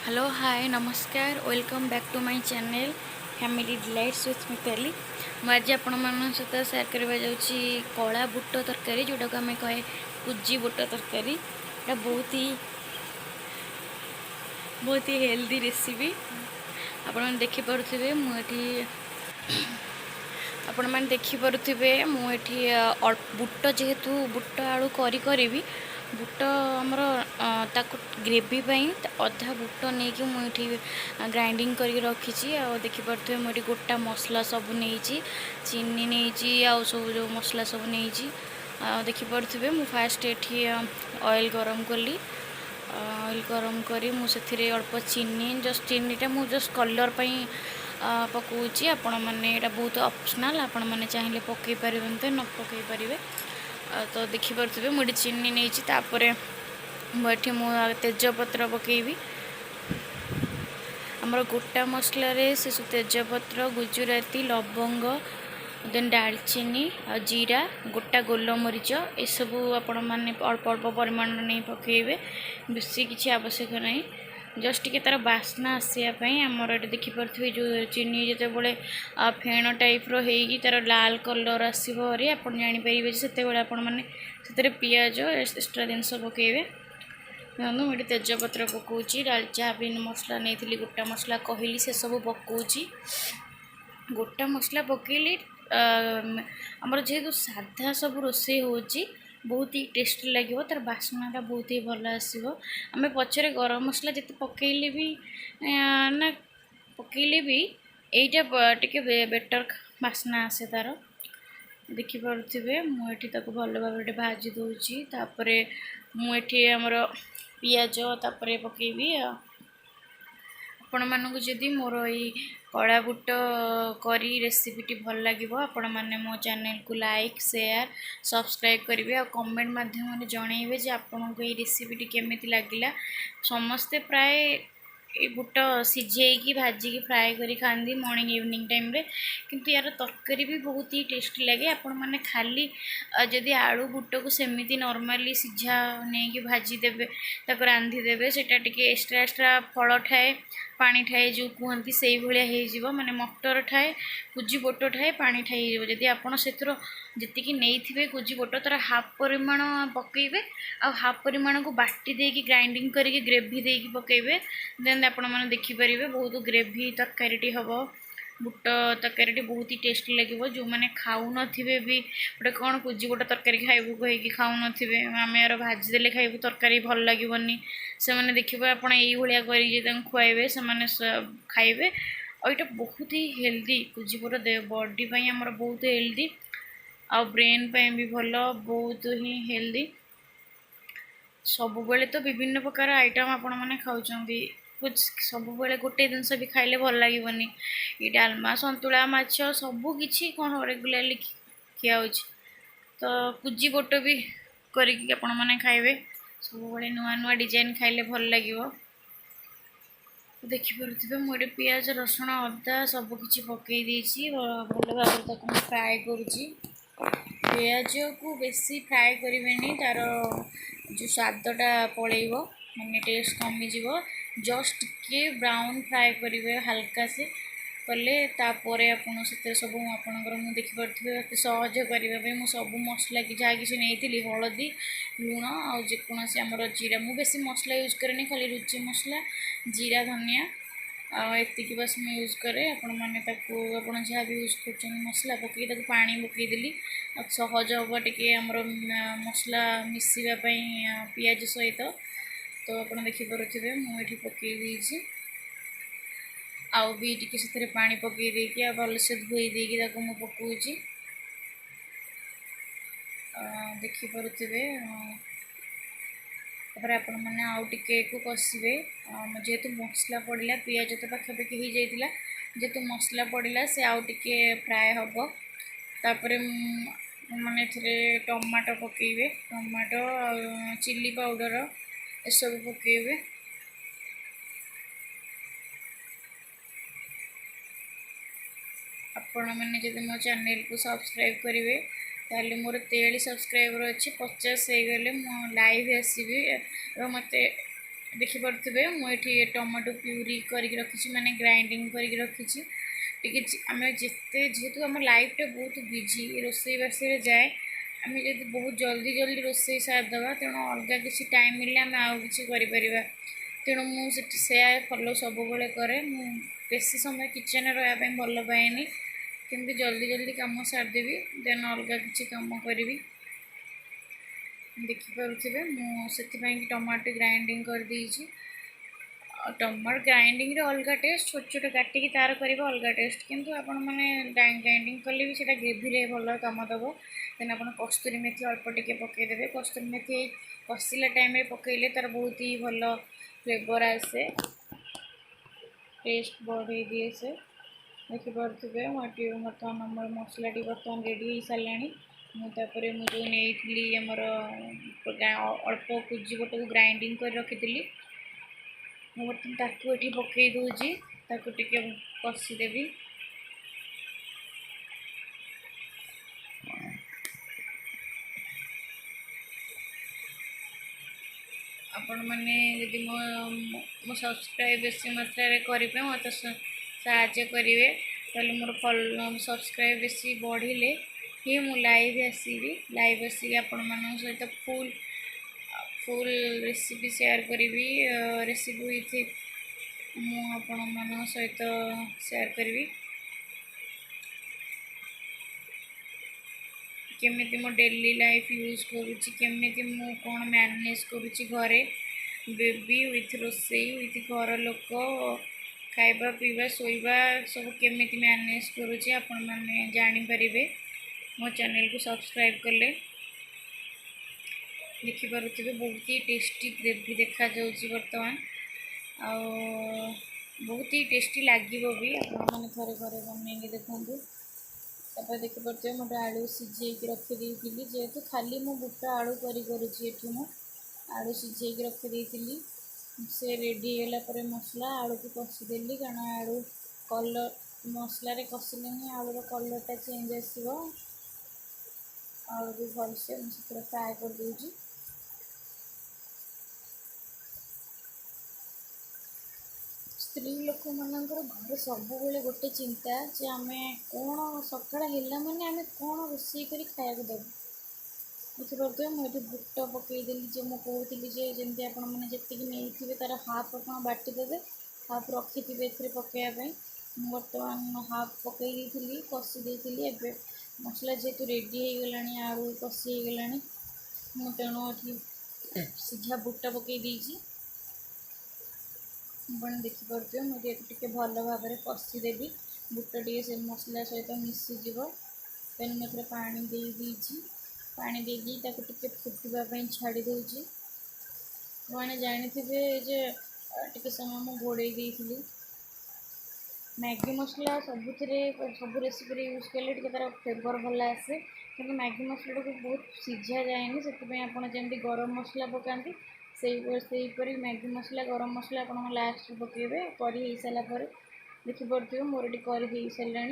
Hello hi नमस्कार welcome back to my channel family delights with Mitali. मुझे आपण मान सहित सेयार करवा जाऊँगी कला बुट तरकारी जोटा को आम कहे कुजी बुट तरकारी। यहाँ बहुत ही हेल्दी रेसिपी आपण देखिपे मुझे आपण मैंने देखिपे मुझे बुट जेहेतु बुट आलू करी बुट आमर ताको ग्रेवी अधा बुट नहीं कि मुझे ग्राइंडिंग करके रखी देखिपे मुझे गोटा मसला सब नहीं चीनी नहीं आउ सब जो मसला सब नहीं देखिपे मु फास्ट ये ऑयल गरम कली ऑयल गरम करी मुझे अल्प चीनी जस्ट चीनीटा मु जस्ट कलर पकाऊँगी आपण मैंने बहुत ऑप्शनल आपण मैंने चाहिए पकई पारे न पकई पारे। तो देखिपे मुझे चीनी नहीं मुझे मु तेजपत्र पकेबी आमर गोटा मसलार से सब तेजपत्र गुजराती लवंग देन दालचीनी आ जीरा गोटा गोलमरीच ये सब आपण मैंने अल्प अल्प परिमाण नहीं पकेबे बेसी किसी आवश्यक नहीं जस्ट टी तार बास्ना आसापी आमर ये देखिपे जो चीनी जिते बड़े फेण टाइप रही तार लाल कलर आसपरी आप जापर से आपने पिज एक्सट्रा जिनस पकेबे। देखो मुझे तेजपत्र पकाऊँगी जहाँ भी मसला नहीं गोटा मसला कहली से सब पकाऊँगी गोटा मसला पकईली आमर जेहेतु साधा सब रोसे हो बहुत ही टेस्टी लगे तार बास्नाटा बहुत ही भल आसो आम पचर गरम मसला जिते पकईले भी ना पकईले भी यहीटा टे बेटर बास्ना आसे तार देखिपे मुझे भल भाव भाजी दूसरी मुझे आमर पिज तापर पकेबी आपण मानक जदि मोर ये कला बुट करी रेसिपीटी भल लगे आपण मैंने मो चैनल को लाइक शेयर सब्सक्राइब करेंगे और कमेंट माध्यम जनइबे जे आपन को ये रेसिपीटी केमिति लागिला। समस्ते प्राय ये बुट सिझे भाजिकी फ्राए करी खाती मॉर्निंग इवनिंग टाइम रे किंतु यार तरकारी भी बहुत ही टेस्टी लगे आपण मैंने खाली जदि आलू बुट को सेमती नॉर्मली सिझा नहीं भाजी देवे ताको रांधि देवे सेटा टिके एक्स्ट्रा एक्स्ट्रा फल ठाए पानी ठाए जो कहती से भाया माने मटर ठाए कुजी बोट ठाए पानी ठाए जदि आपड़ से जी नहीं कुजी बोट तार हाफ परिमाण पकईबे आ हाफ परिमाण को बाटी देकी ग्राइंडिंग करके ग्रेवी देकी पकईबे देन आपण मैंने देखिपारे बहुत ग्रेवी तरकारी हम बुट तरकारी बहुत ही टेस्टी लगे जो मैंने खाऊ नथिबे भी गोटे कौन कुजी बोट तरकारी खाइबू कहीकि खाऊ नथिबे आम यार भाजी देले खाइबू तरकारी भल लगनी से मैंने देखिए आप भाया खुआबे से खाइबे और यहाँ बहुत ही हेल्दी कुजी बोट बॉडी आमर बहुत हेल्दी आ ब्रेन भी भल बहुत ही हेल्दी सब बेले तो विभिन्न प्रकार आइटम आपण मैंने खाऊँ कुछ सब बेले गोटे जिनस भी खाइले भल लगनी ये डालमा संतुला माछ सबकि कौन रेगुलाली खिया तो कुजी बोट भी करके आपण मैंने खाइबे सब बड़े नुआ नुआ डिजाइन खाइले भल लगे देखिपे मुझे पिज रसुण अदा सबकि पकई भल भाव फ्राए करुँची पिज को बेसी फ्राए करें तार जो स्वादटा पलैब मैंने टेस्ट कमिज जस्ट टिके ब्राउन फ्राए करेंगे हल्का से कले तापर आपड़ से सब आपणकर मुझे देखिपे सहज करने मुझ सब मसला कि जहाँ कि नहीं हलदी लुण आकोसी आमर जीरा मुझे बेसी मसला यूज करें खाली रुचि मसला जीरा धनिया आती बस मुझे यूज कै आपण जहाँ भी यूज कर मसला पकई पानी पकईदेली सहज हम टे आमर मसला मिसापी पिज सहित तो आप देखिपे मुझे पकई देती आउ भी टिके से पानी पकई देकी भलसे धोई देकी पकाऊँगी देखिपे आपण मैंने आउ टे को कषे जेहेतु मसला पड़ा पिज तो पाखापाखि हो जाता जेहेतु मसला पड़ा से आउ टे फ्राए हम तापर मैंने टमाटो पकईबे टमाटो चिली पाउडर ये सब पकईबे आपण मैंने जब मो चैनल को सब्सक्राइब करेंगे ताले मोर 13 सब्सक्राइबर अच्छे 50 हो गले मो लाइव आसबि मत देखिपे मुझे टमाटो प्यूरी करके रखी माने ग्राइंडिंग करके रखी आम जिते जेहेतु आम लाइफटा बहुत बिजी रोसई बासी जाए आम जब बहुत जल्दी जल्दी रोसई सारिदेवा तेणु अलग किसी टाइम मिले आम आउ कि तेणु मुझे फलो सब कै बेसी समय किचेन रहा भल पाएनि केमती जल्दी जल्दी कम सारिदेवी देन अलग किसी कम करी देखिपे मुझे टमाटो ग्राइंडिंग कर देइछि टमाटो ग्राइंडिंग अलग टेस्ट छोट छोट काटिकी तार करवा अलग टेस्ट किंतु आपण मैंने ग्राइंडिंग कले भी सेटा ग्रेवी भल कम दब देन आप कस्तूरी मेथी अल्प टिके पकईदेवे कस्तूरी मेथी कषिला टाइम पकईले तार बहुत ही भल फ्लेवर आसे टेस्ट बढ़े दिए से देखिपे मुझे बर्तमान आम मसला बर्तमान रेडी हो सारा मुझे मुझे नहीं आमर अल्प कुजी गोटे को ग्राइंडिंग कर रखी बर्तमान ताकू ये पकई दूसरी ताकू टिके कषिदेवी आपण मैंने यदि मो सब्सक्राइब बेसी मात्रा करेंगे मत साहाଯ୍य करेंगे ताले मोर फॉलो सब्सक्राइब बेसी बढ़िले ही मु लाइव आसबि लाइव आसिक आपण मान सहित full full recipe share curry recipe with आपण मान सहित शेयर करी केमिति मो डेली लाइफ यूज करुच्ची केमिति मु कौन मैनेज करुच्ची घरे बेबी विथ रोसई विथ घर लोक खाइबा पीवा शोइबा सब केमिति मैनेज करुच्ची आपण माने जानि परिबे मो चैनल को सब्सक्राइब कले देखिपे बहुत ही टेस्टी ग्रेवी देखा जाउची वर्तमान आ बहुत ही टेस्टी लगे भी आपने थे घरे बनई देखूँ तापर देखिपे मोटे आलू सीझे रखी जेहेतु खाली मु बुट आलू करुँची मु आलू सीझे रखी से रेडी होगा मसला आलू को कषिदेली कारण आलू कलर मसला कषिले ही आलूर कलरटा चेंज आसो आलू भी भलसे मुझे फ्राए कर दूँगी स्त्री लोक मानकर घर सब गोटे चिंता जे आम कौन सका माने आम कौन रोषे कर खाया देव देखिपे मुझे बुट पकईदेली जो मुझे जमी आपने तार हाफ आप बाटिदेवे हाफ रखिथे पकड़ापी बर्तमान हाफ पकई कषि एवं मसला जेहेतु रेडी हो गला आलू कषि हो गला तेणु ये सीझा बुट पकई देजी आप देखिपे मुझे टे भल भाव में कषिदेवी बुट टे से मसला सहित मिसीज तेणु मुझे पानी दे दीची पानी देगी टे फुटापी छाड़ी दूची मैंने जानी टे समय मुझे घोड़े देती मैगी मसला सब रेसिपी यूज कले तार फ्लेवर भल आसे कि मैगी मसला को बहुत सीझा जाए से आपड़ी गरम मसला पकाती से मैगी मसला गरम मसला आप लास्ट पकड़े करी सारापर देखिपे मोर करी हो सारा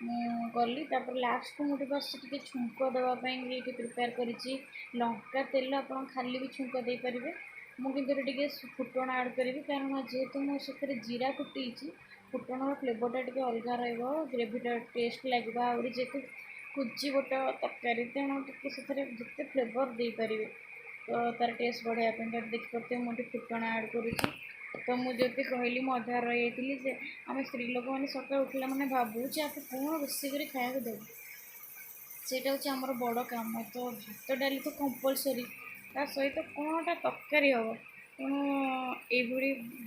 गली लास्ट को मुझे बस टे छुंक देवाई ये प्रिपेयर करी लंका तेल आप खाली भी छुंक दे पारे मुझे फुटण आड करी कारण जेहेतु मुझे जीरा फुटी फुटण फ्लेवरटा टे अलग रेवीटा टेस्ट लगे आहरी जेहेतु कुजी बोट तरकारी तेणु टे जिते फ्लेवर दे पारे तो तार टेस्ट बढ़ाया देखिए मुझे फुटण आड करुँची तो मुझे कहली मधार रही थी आम स्त्री लोक मैंने सकाल उठला मैंने भावुचे आप कौन रोषे कर खाया देव सेटा हूँ आमर बड़ कम तो भात डाली तो कंपलसरी ता सहित कौनटा तरकारी हम तेणु ये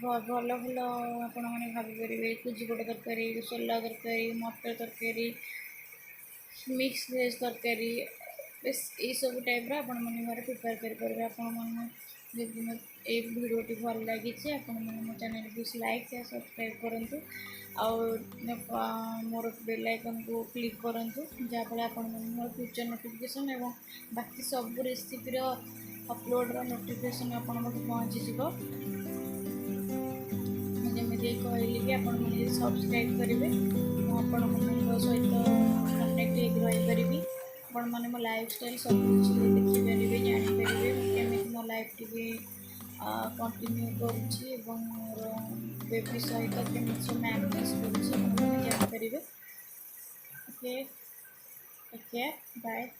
भल भल आपण मैंने भाई कुजीबोट तरकारी सोला तरकारी मटर तरकारी मिक्स भेज तरकारी बेस ये सब टाइप मैंने घर प्रिपेयर करेंगे आपण ये भिडियोटी भल लगी आपण मो चैनल को लाइक या सब्सक्राइब करूँ मोर बेल आइकन को क्लिक करूँ जहाँफल आपण मोर फ्यूचर नोटिफिकेशन एवं बाकी सब रेसिपीर अपलोड्र नोटिफिकेशन आपण पहुँची जमी कहली कि आपण सब्सक्राइब करेंगे मुझे सहित कनेक्ट रही आपण मैंने मो लाइफ स्टाइल सब कुछ देखिपारे जानीपारे केमी मो लाइफ टी कंटिन्यू करुँची मोर बेबी सहित केमी मैनेज करुँची जापर ओके ओके बाय।